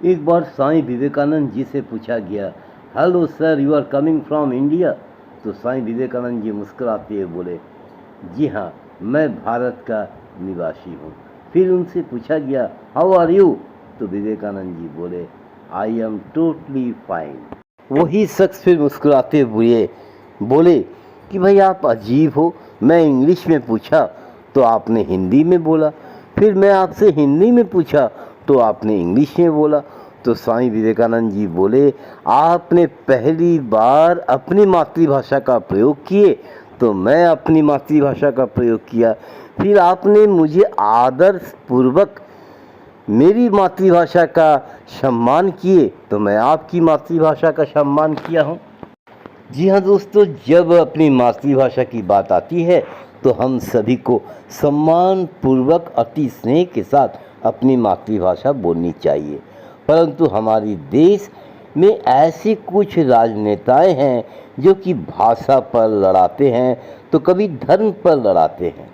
एक बार स्वामी विवेकानंद जी से पूछा गया, hello sir, you are coming from India? तो स्वामी विवेकानंद जी मुस्कुराते हुए बोले, जी हाँ, मैं भारत का निवासी हूँ। फिर उनसे पूछा गया, हाउ आर यू? तो विवेकानंद जी बोले, आई एम टोटली फाइन। वही शख्स फिर मुस्कुराते हुए बोले कि भाई आप अजीब हो, मैं इंग्लिश में पूछा तो आपने हिंदी में बोला, फिर मैं आपसे हिंदी में पूछा तो आपने इंग्लिश में बोला। तो स्वामी विवेकानंद जी बोले, आपने पहली बार अपनी मातृभाषा का प्रयोग किए तो मैं अपनी मातृभाषा का प्रयोग किया, फिर आपने मुझे आदरपूर्वक मेरी मातृभाषा का सम्मान किए तो मैं आपकी मातृभाषा का सम्मान किया हूँ। जी हाँ दोस्तों, जब अपनी मातृभाषा की बात आती है तो हम सभी को सम्मान पूर्वक अति स्नेह के साथ अपनी मातृभाषा बोलनी चाहिए। परंतु हमारे देश में ऐसे कुछ राजनेताएं हैं जो कि भाषा पर लड़ाते हैं तो कभी धर्म पर लड़ाते हैं।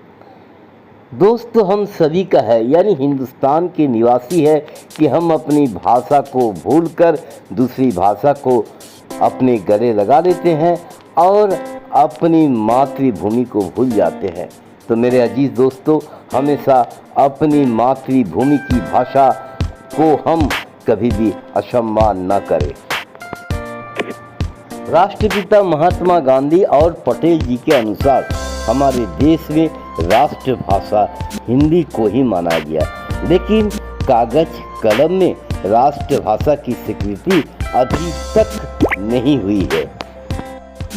दोस्तों, हम सभी का है, यानी हिंदुस्तान के निवासी है कि हम अपनी भाषा को भूलकर दूसरी भाषा को अपने गले लगा लेते हैं और अपनी मातृभूमि को भूल जाते हैं। तो मेरे अजीज दोस्तों, हमेशा अपनी मातृभूमि की भाषा को हम कभी भी असम्मान न करें। राष्ट्रपिता महात्मा गांधी और पटेल जी के अनुसार हमारे देश में राष्ट्रभाषा हिंदी को ही माना गया, लेकिन कागज कलम में राष्ट्रभाषा की स्वीकृति अभी तक नहीं हुई है।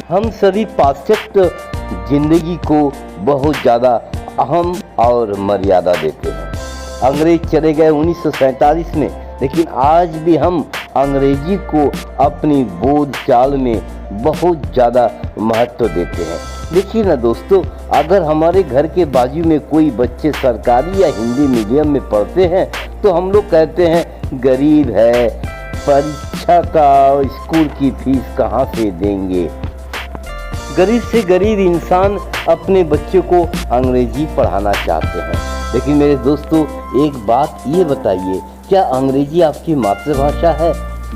हम सभी पाश्चात्य जिंदगी को बहुत ज़्यादा अहम और मर्यादा देते हैं। अंग्रेज चले गए 1947 में, लेकिन आज भी हम अंग्रेजी को अपनी बोलचाल में बहुत ज़्यादा महत्व देते हैं। देखिए ना दोस्तों, अगर हमारे घर के बाजू में कोई बच्चे सरकारी या हिंदी मीडियम में पढ़ते हैं तो हम लोग कहते हैं गरीब है, परीक्षा का स्कूल की फीस कहाँ से देंगे। गरीब से गरीब इंसान अपने बच्चों को अंग्रेजी पढ़ाना चाहते हैं। लेकिन मेरे दोस्तों, एक बात ये बताइए, क्या अंग्रेजी आपकी मातृभाषा है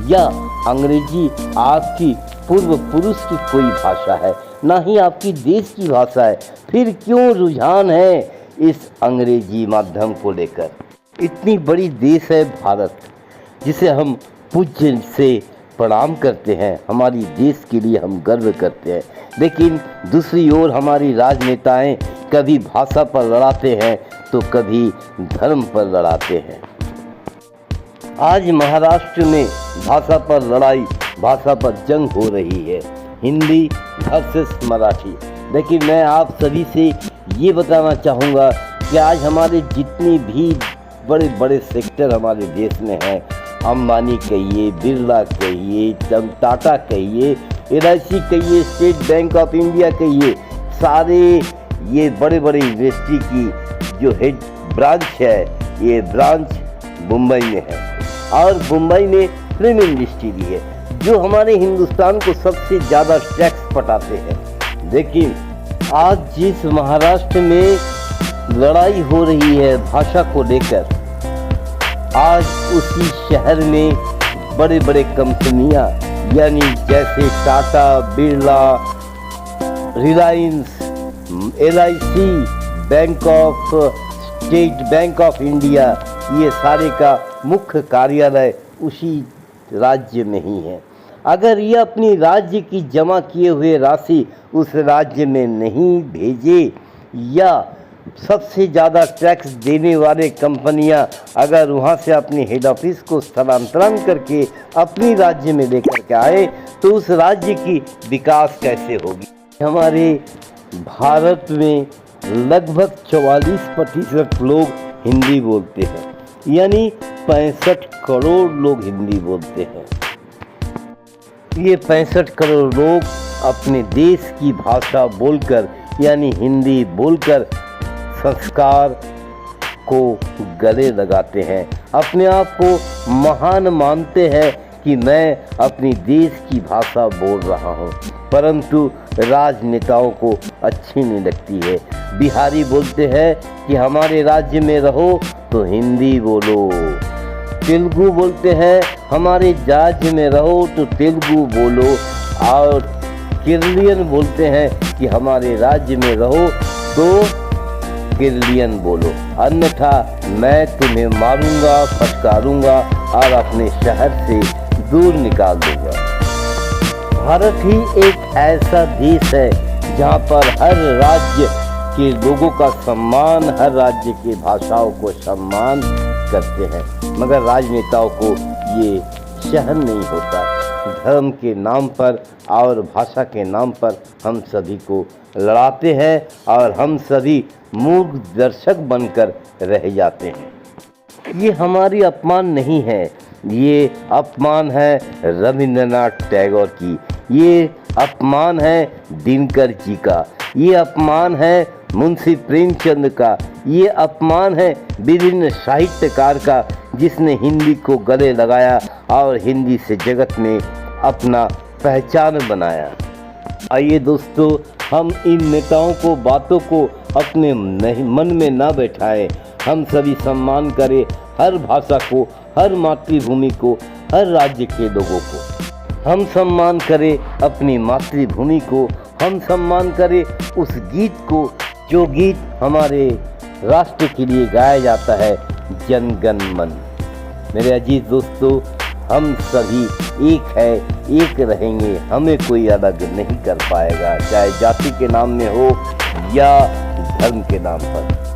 या अंग्रेजी आपकी पूर्व पुरुष की कोई भाषा है? ना ही आपकी देश की भाषा है। फिर क्यों रुझान है इस अंग्रेजी माध्यम को लेकर? इतनी बड़ी देश है भारत, जिसे हम पूज्य से प्रणाम करते हैं, हमारी देश के लिए हम गर्व करते हैं, लेकिन दूसरी ओर हमारी राजनेताएं कभी भाषा पर लड़ाते हैं तो कभी धर्म पर लड़ाते हैं। आज महाराष्ट्र में भाषा पर लड़ाई, भाषा पर जंग हो रही है, हिंदी वर्सेस मराठी। लेकिन मैं आप सभी से ये बताना चाहूँगा कि आज हमारे जितनी भी बड़े बड़े सेक्टर हमारे देश में हैं, अंबानी कहिए, बिरला कहिए, टाटा कहिए, LIC कहिए, स्टेट बैंक ऑफ इंडिया कहिए, सारे ये बड़े बड़े यूनिवर्सिटी की जो हेड ब्रांच है, ये ब्रांच मुंबई में है और मुंबई में फिल्म इंडस्ट्री भी है, जो हमारे हिंदुस्तान को सबसे ज़्यादा टैक्स पटाते हैं। लेकिन आज जिस महाराष्ट्र में लड़ाई हो रही है भाषा को लेकर, आज उसी शहर में बड़े बड़े कंपनियां, यानी जैसे Tata, Birla, Reliance, LIC, state bank of India, ये सारे का मुख्य कार्यालय उसी राज्य में ही है। अगर ये अपनी राज्य की जमा किए हुए राशि उस राज्य में नहीं भेजे, या सबसे ज़्यादा टैक्स देने वाले कंपनियां अगर वहां से अपनी हेड ऑफिस को स्थानांतरण करके अपनी राज्य में लेकर के आए, तो उस राज्य की विकास कैसे होगी? हमारे भारत में लगभग 44% लोग हिंदी बोलते हैं, यानी 65 करोड़ लोग हिंदी बोलते हैं। ये 65 करोड़ लोग अपने देश की भाषा बोलकर, यानी हिंदी बोलकर संस्कार को गले लगाते हैं, अपने आप को महान मानते हैं कि मैं अपनी देश की भाषा बोल रहा हूँ, परंतु राजनेताओं को अच्छी नहीं लगती है। बिहारी बोलते हैं कि हमारे राज्य में रहो तो हिंदी बोलो, तेलुगु बोलते हैं, हमारे राज्य में रहो तो तेलुगु बोलो, और केरलियन बोलते हैं कि हमारे राज्य में रहो तो केरलियन बोलो, अन्यथा मैं तुम्हें मारूंगा, फटकारूंगा और अपने शहर से दूर निकाल दूंगा। भारत ही एक ऐसा देश है जहाँ पर हर राज्य के लोगों का सम्मान, हर राज्य की भाषाओं को सम्मान करते हैं, मगर राजनेताओं को ये सहन नहीं होता। धर्म के नाम पर और भाषा के नाम पर हम सभी को लड़ाते हैं और हम सभी मूक दर्शक बनकर रह जाते हैं। ये हमारी अपमान नहीं है, ये अपमान है रविंद्रनाथ टैगोर की, ये अपमान है दिनकर जी का, ये अपमान है मुंशी प्रेमचंद का, ये अपमान है विभिन्न साहित्यकार का जिसने हिंदी को गले लगाया और हिंदी से जगत में अपना पहचान बनाया। आइए दोस्तों, हम इन नेताओं को, बातों को अपने मन में ना बैठाएं, हम सभी सम्मान करें हर भाषा को, हर मातृभूमि को, हर राज्य के लोगों को। हम सम्मान करें अपनी मातृभूमि को, हम सम्मान करें उस गीत को जो गीत हमारे राष्ट्र के लिए गाया जाता है, जन गण मन। मेरे अजीज दोस्तों, हम सभी एक है, एक रहेंगे, हमें कोई अलग नहीं कर पाएगा, चाहे जाति के नाम में हो या धर्म के नाम पर।